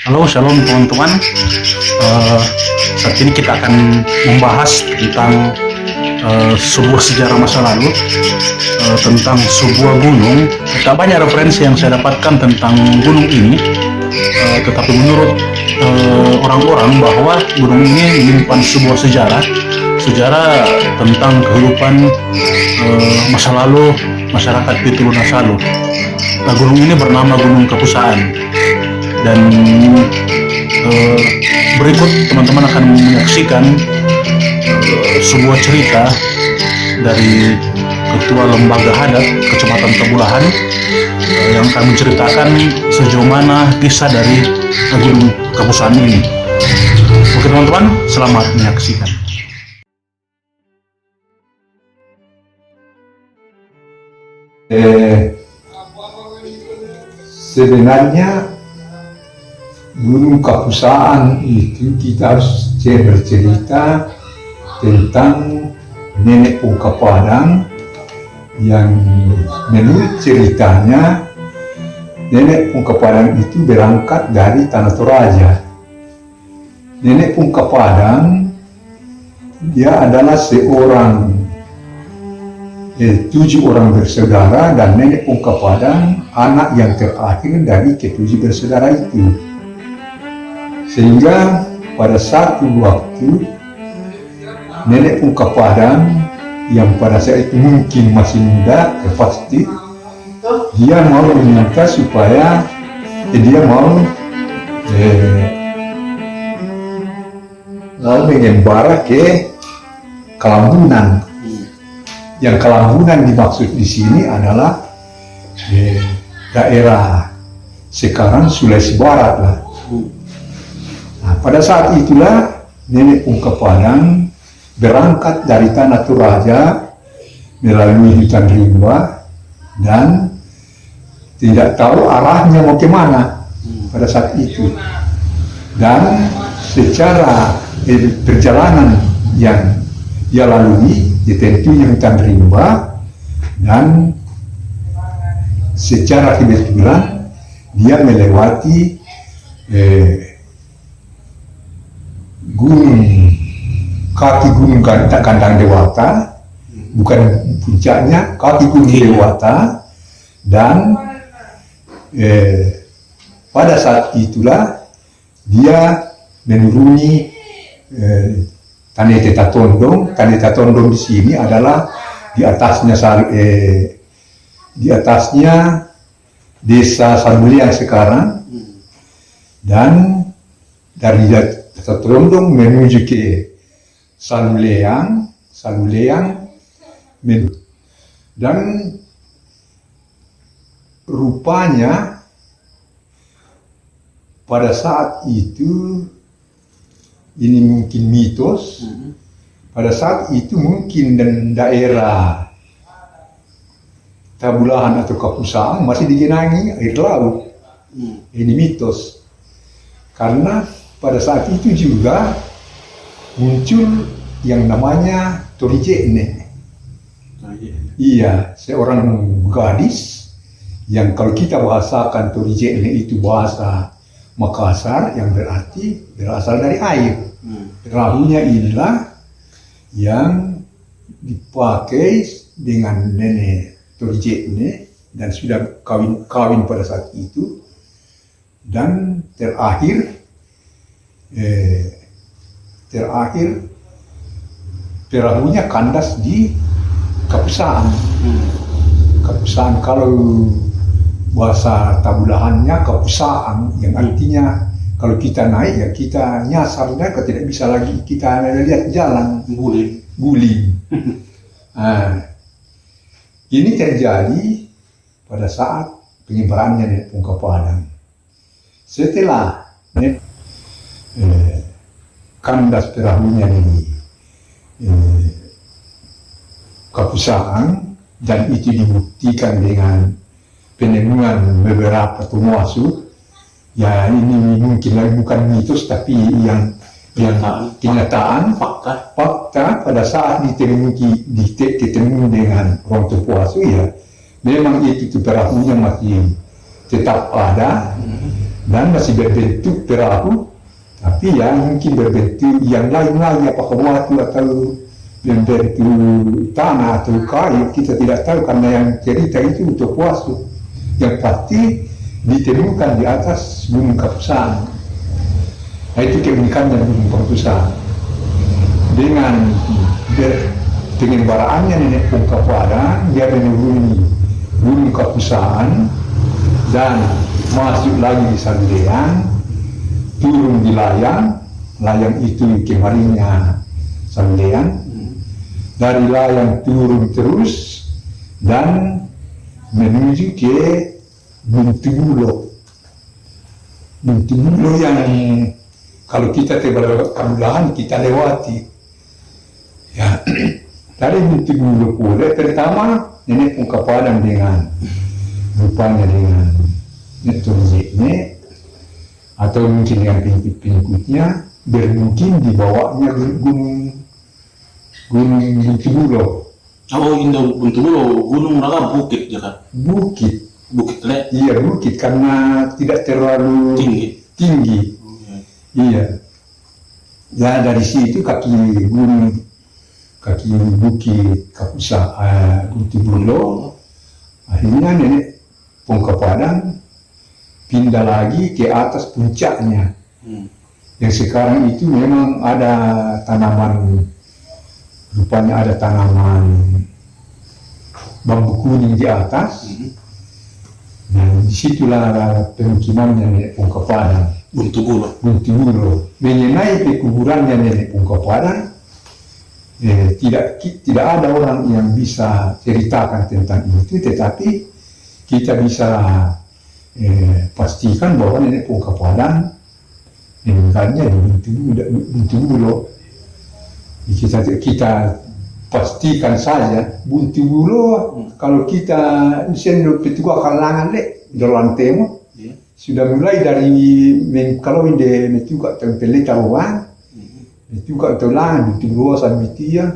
Halo, shalom teman-teman. Eh, Saat ini kita akan membahas tentang sebuah sejarah masa lalu, tentang sebuah gunung. Tak banyak referensi yang saya dapatkan tentang gunung ini, tetapi menurut orang-orang bahwa gunung ini menyimpan sebuah sejarah tentang kehidupan masa lalu masyarakat Pitu Lunasalu. Gunung ini bernama Gunung Kapusaan. Dan berikut teman-teman akan menyaksikan sebuah cerita dari Ketua Lembaga Adat Kecamatan Tabulahan yang akan menceritakan sejauh mana kisah dari Gunung Kapusaan ini. Oke teman-teman, selamat menyaksikan. Sebenarnya Gunung Kapusaan itu kita harus bercerita tentang nenek Pungka Padang yang menurut ceritanya nenek Pungka Padang itu berangkat dari Tanah Toraja. Nenek Pungka Padang dia adalah seorang 7 orang bersaudara dan nenek Pungka Padang anak yang terakhir dari ke-7 bersaudara itu. Sehingga pada satu waktu nenek Pungka Padang yang pada saat itu mungkin masih muda, pasti dia mau meminta supaya dia mau mengembara ke Kalambunan. Yang Kalambunan dimaksud di sini adalah daerah sekarang Sulawesi Barat lah. Nah, pada saat itulah nenek Pungka Padang berangkat dari Tanah Toraja melalui hutan rimba dan tidak tahu arahnya mau kemana pada saat itu. Dan secara perjalanan yang dia lalui tentunya hutan rimba dan secara kebetulan dia melewati kaki gunung Kandang Dewata, bukan puncaknya, kaki gunung Dewata. Dan pada saat itulah dia menuruni Tanah Tondong. Tanah Tondong di sini adalah di atasnya desa Sanuleang sekarang, dan dari Tondong menuju ke Sanuleang, dan rupanya pada saat itu, ini mungkin mitos, pada saat itu mungkin dan daerah Tabulahan atau Kapusaan masih digenangi air laut. Ini mitos. Karena pada saat itu juga muncul yang namanya Torijekne. Iya, seorang gadis yang kalau kita bahasakan Torijekne itu bahasa Makassar yang berarti berasal dari air. Perahunya inilah yang dipakai dengan nenek Torijekne dan sudah kawin pada saat itu. Dan terakhir perahunya kandas di Kapusaan. Kapusaan kalau bahasa Tabulahannya Kapusaan, yang artinya kalau kita naik ya kita nyasarnya, tidak bisa lagi kita lihat jalan, guling. Nah, ini terjadi pada saat pengibarannya nenek Pungka Padang. Setelah kandas perahunya di Kapusaan, dan itu dibuktikan dengan penemuan beberapa termasuk, ya ini mungkin lagi bukan mitos tapi yang kenyataan, fakta pada saat ditemu dengan orang Tepuasu, ya memang itu perahunya masih tetap ada dan masih berbentuk perahu, tapi yang mungkin berbentuk yang lain-lain, apakah batu atau berbentuk tanah atau kayu, kita tidak tahu karena yang cerita itu untuk Puasu. Yang pasti ditemukan di atas Gunung Kapusan. Nah, itu keunikannya Gunung Kapusan. Dengan baraannya Nenek Pungka Padang, dia menuruni Gunung Kapusan dan masuk lagi di Sandean, turun di Layang. Layang itu kemarinnya Sandean. Dari Layang turun terus dan menuju ke Buntubulo. Buntubulo yang kalau kita terbalik Kabulahan kita lewati. Ya, dari Buntubulo pula pertama Nenek Pungka Padang dengan rupanya dengan netorjeknya atau mungkin dengan pengikut-pengikutnya bermungkin dibawanya gunung Buntubulo. Oh, Indo Buntubulo, gunung naga bukit ya kan? Bukit le? Iya bukit karena tidak terlalu tinggi. Iya. Ya dari situ kaki bukit Kapusa Buntubulo. Akhirnya Nenek Pungka Padang pindah lagi ke atas puncaknya. Yang sekarang itu memang ada tanaman, rupanya ada tanaman bambu kuning di atas. Nah, disitulah pemukimannya Nenek Pungka Padang. Buntubulo. Mengenai pekuburannya Nenek Pungka Padang, tidak ada orang yang bisa ceritakan tentang itu, tetapi kita bisa pastikan bahwa Nenek Pungka Padang meninggalnya di Buntubulo. Kita pastikan saja Buntubulo kalau kita sendok petua kalangan dalam temo sudah mulai dari kalau ide juga tempele tahuan juga tolang Buntubulo sambitia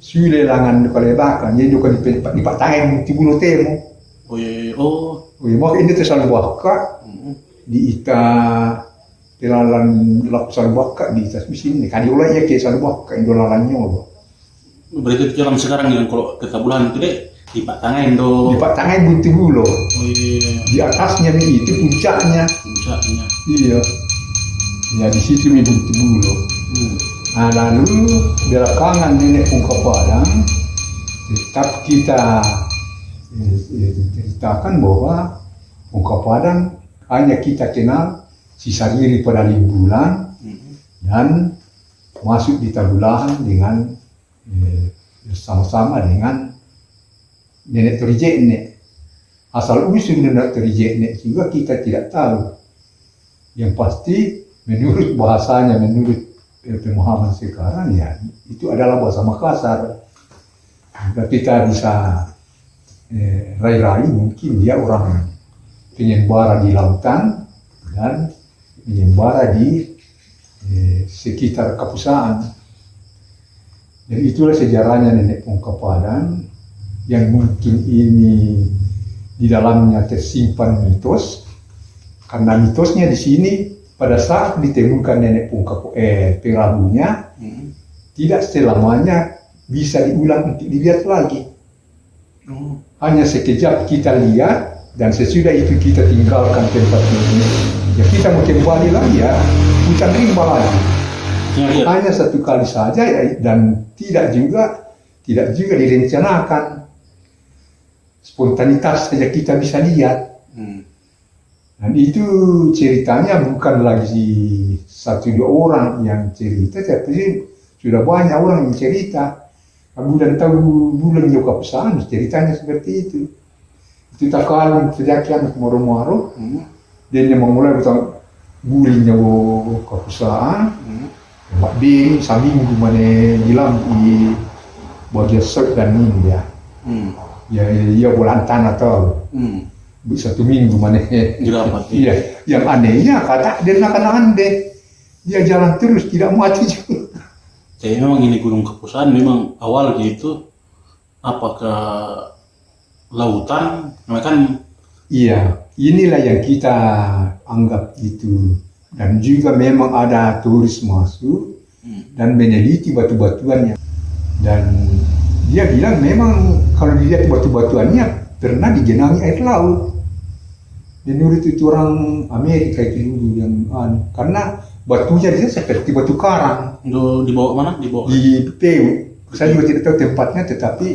sule langan kalebakan jadi juga di patahan Buntubulo temo. Mak ini tersalu baka di ita telalan laksan baka di atas mesin kan diulah ya ke salu baka indolalannya. Berarti jalan sekarang yang kalau ke Kabulahan itu deh di Patangan do. Di Patangan Buntubulo. Di atasnya nih itu puncaknya. Iya. Ya di situ nih Buntubulo. Nah lalu belakangan Nenek Pungka Padang tetap kita ceritakan bahwa Pungka Padang hanya kita kenal sisa diri pada Limbulan dan masuk di Tabulahan dengan bersama-sama dengan Nenek Torijekne. Asal usul Nenek Torijekne juga kita tidak tahu. Yang pasti menurut bahasanya, menurut pemahaman sekarang ya itu adalah bahasa Makassar. Jika kita bisa rai-rai mungkin dia orang penyembara di lautan dan penyembara di sekitar Kapusaan. Dan itulah sejarahnya Nenek Pungka Padang yang mungkin ini di dalamnya tersimpan mitos. Karena mitosnya di sini pada saat ditemukan Nenek Pungka perahunya tidak selamanya bisa diulang untuk dilihat lagi. Hanya sekejap kita lihat dan sesudah itu kita tinggalkan tempat ini. Ya kita mau kembali lagi ya hutan rimba lagi. Hanya satu kali saja ya, dan tidak juga direncanakan, spontanitas saja kita bisa lihat. Dan itu ceritanya bukan lagi satu dua orang yang cerita, tapi sudah banyak orang yang cerita. Kamu dan tahu bulan juga pesan ceritanya seperti itu. Itu tak kalah sejak moro-moro, dia memulai betul bulinya kepesan. Mak Bing sambil mana hilang di bagian set dan ini dia. Ya bulan tanah atau satu minggu mana. Iya. Yang anehnya kata dia nak deh. Dia jalan terus tidak mati juga. Jadi memang ini Gunung Kapusan memang awal gitu apa ke lautan, kan? Iya. inilah yang kita anggap itu. Dan juga memang ada turis masuk dan meneliti batu-batuannya. Dan dia bilang memang kalau dilihat batu-batuannya pernah digenangi air laut. Menurut itu orang Amerika itu dulu yang karena batunya dia seperti batu karang. Dibawa mana? Dibawa Di PU. Saya juga tidak tahu tempatnya, tetapi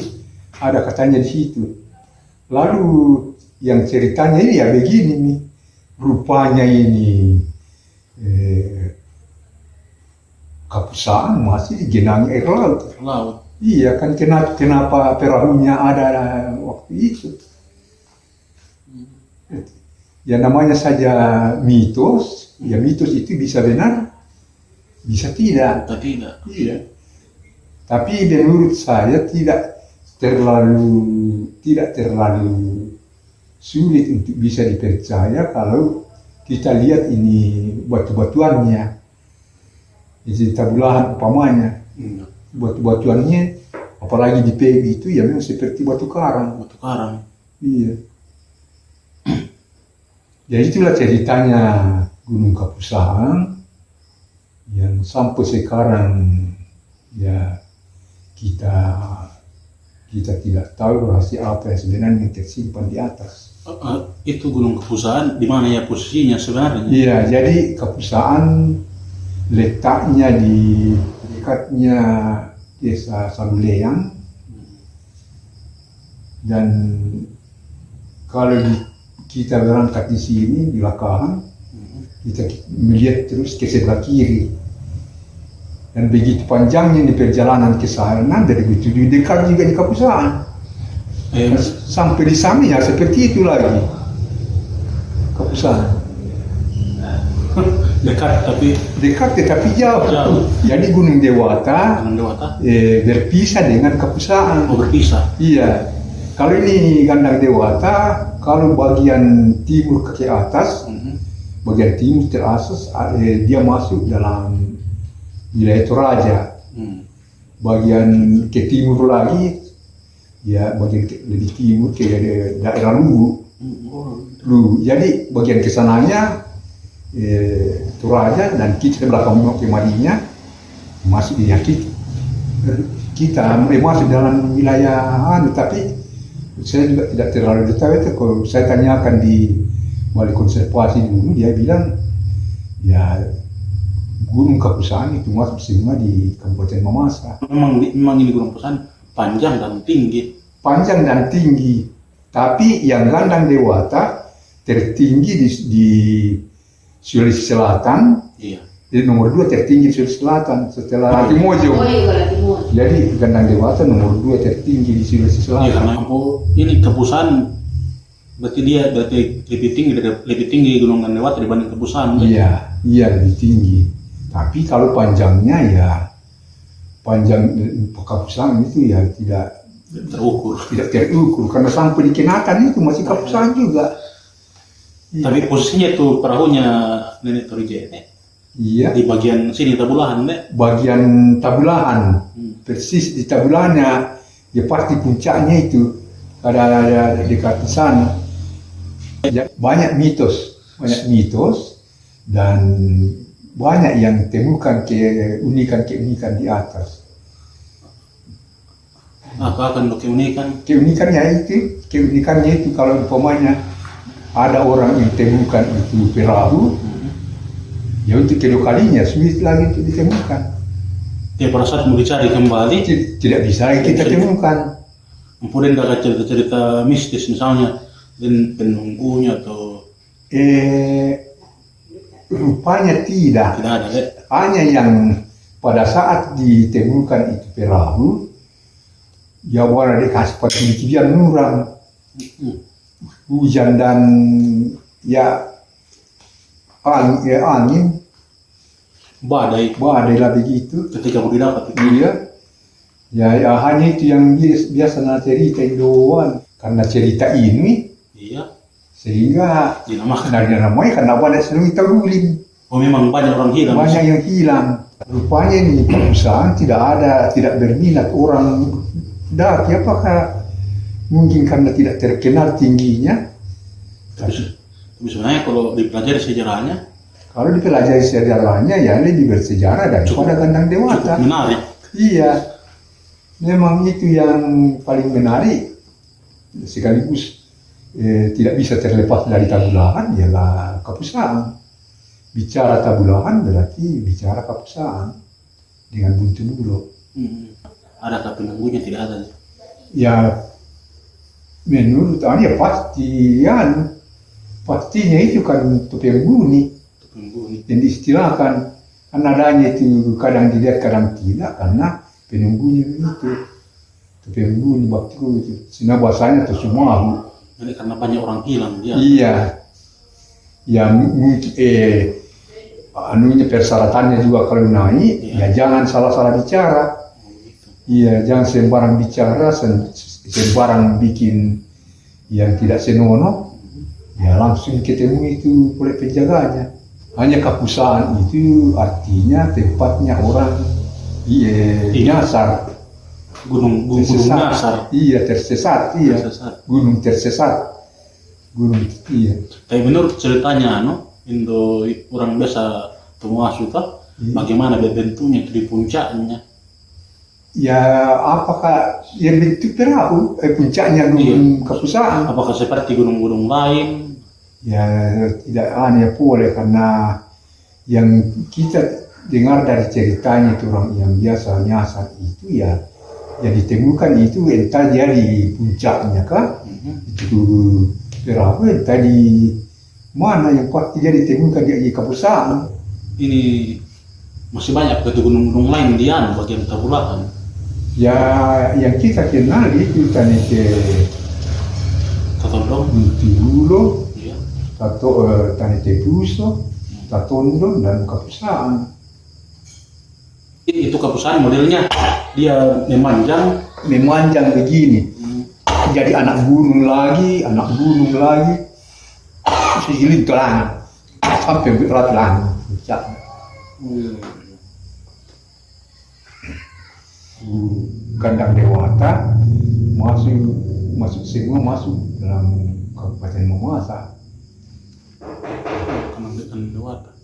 ada katanya di situ. Lalu yang ceritanya ini ya begini nih, rupanya ini Kapusaan masih digenangi air laut. laut. Iya kan, kenapa perahunya ada waktu itu? Ya namanya saja mitos. Ya mitos itu bisa benar, bisa tidak. Atau tidak? Iya. Tapi menurut saya tidak terlalu sulit untuk bisa dipercaya kalau kita lihat ini batu-batuannya. Jadi tabulahan umpamanya, batu-batuannya, apalagi di PB itu ya memang seperti batu karang. Batu karang. Iya. Jadi itulah ceritanya Gunung Kapusaan yang sampai sekarang ya kita tidak tahu rahasia apa yang sebenarnya tersimpan di atas. Itu Gunung Kapusaan di mana ya posisinya sebenarnya? Iya, jadi Kapusaan letaknya di dekatnya desa Saguleang, dan kalau kita berangkat di sini di Lakahan, kita melihat terus ke sebelah kiri, dan begitu panjangnya di perjalanan ke sana dari begitu dekat juga di Kapusaan. Sampai di sana ya seperti itu lagi Kapusaan. Dekat tetapi jauh. Jadi Gunung Dewata, berpisah dengan Kapusaan. Oh, berpisah. Iya. Kalau ini Gandang Dewata, kalau bagian timur ke atas, bagian timur teratas dia masuk dalam wilayah Toraja. Bagian ke timur lagi, ya bagian lebih timur ke daerah Luwu. Jadi bagian kesananya Toraja, dan kita belakang kemarinya masuk di kita masuk dalam wilayah tapi saya juga tidak terlalu detail itu. Kalau saya tanyakan di Balai Konservasi dulu, dia bilang ya Gunung Kapusaan itu masuk semua di Kabupaten Mamasa. Memang ini Gunung Kapusaan panjang dan tinggi. Tapi yang Gandang Dewata tertinggi di Sulawesi Selatan. Iya. Jadi nomor 2 tertinggi di Sulawesi Selatan setelah Latimojong. Jadi Gandang Dewata nomor 2 tertinggi di Sulawesi Selatan. Iya, karena ini Kapusaan berarti dia lebih tinggi Gunung Gandang Dewata dibanding Kapusaan. Iya lebih tinggi. Tapi kalau panjangnya ya panjang Kapusaan itu ya tidak terukur karena sampai di Kenatan itu masih Kapusaan juga. Tapi posisinya itu perahunya Nenek Torijene. Iya. Di bagian sini Tabulahan, Nek. Bagian Tabulahan, persis di Tabulahannya, ya pasti puncaknya itu ada dekat sana. Banyak mitos dan banyak yang temukan keunikan di atas. Apa akan keunikan? Keunikannya itu kalau umpamanya ada orang yang temukan itu perahu, ya untuk kedua kalinya sulit lagi untuk ditemukan. Ya pada saat mau dicari kembali tidak bisa kita temukan. Kemudian ada cerita-cerita mistis misalnya dan penunggunya atau rupanya tidak ada. Hanya yang pada saat ditemukan itu perahu, ya warna dikasih kemudian muram, hujan dan ya angin, badai lah begitu. Ketika mau didapat itu. Iya. Ya hanya itu yang biasa cerita doang. Karena cerita ini, iya, sehingga namanya karena banyak sering terguling. Oh memang banyak orang hilang. Banyak yang hilang. Rupanya ini perusahaan tidak berminat orang daki. Apakah mungkin karena tidak terkenal tingginya? Tapi sebenarnya kalau dipelajari sejarahnya Kalau dipelajari sejarahnya ya lebih bersejarah daripada Gandang cukup Dewata. menarik. Iya, memang itu yang paling menarik. Sekaligus tidak bisa terlepas dari Tabulahan ialah Kapusaan. Bicara Tabulahan berarti bicara Kapusaan dengan Buntu Bulo. Adakah penunggunya? Tidak ada. Ya menurut Anda pastinya itu kan topeng buni Penunggu yang diistilahkan. Kan adanya itu kadang dilihat kadang tidak karena penunggunya itu topeng buni waktu itu. Sina bahasanya itu semua. ini karena banyak orang hilang dia. Iya. Ya mungkin anunya persyaratannya juga kalau naik ya jangan salah-salah bicara. Iya, jangan sembarang bicara, sembarang bikin yang tidak senonoh. Ya langsung ketemu itu oleh penjaganya. Hanya Kapusaan itu artinya tempatnya orang nyasar. Gunung Nyasar. Iya, tersesat. Iya. Tersesat. Gunung tersesat. Gunung, iya. Tapi menurut ceritanya, Indo orang biasa Tomoasu kah? Bagaimana bentuknya itu di puncaknya? Ya, apakah yang bentuk perahu, puncaknya Gunung Kapusaan? Apakah seperti gunung-gunung lain? Ya, tidak aneh boleh karena yang kita dengar dari ceritanya itu orang yang biasa nyasar itu ya ditemukan itu entah dia di puncaknya kah? Itu perahu entah di mana yang pasti dia ditemukan di Kapusaan. Ini masih banyak ke gunung-gunung lain di bagian Tabulahan. Ya, yang kita kenal itu Tanike Tatondong. Buntibulo, Iya. Tanike Puso, Tatondong dan Kapusaan. Itu Kapusaan modelnya dia memanjang Begini. Jadi anak gunung lagi, segiling telan sampai berat langit. Gandang Dewata masuk semua masuk dalam Kabupaten Mamasa. Gandang Dewata.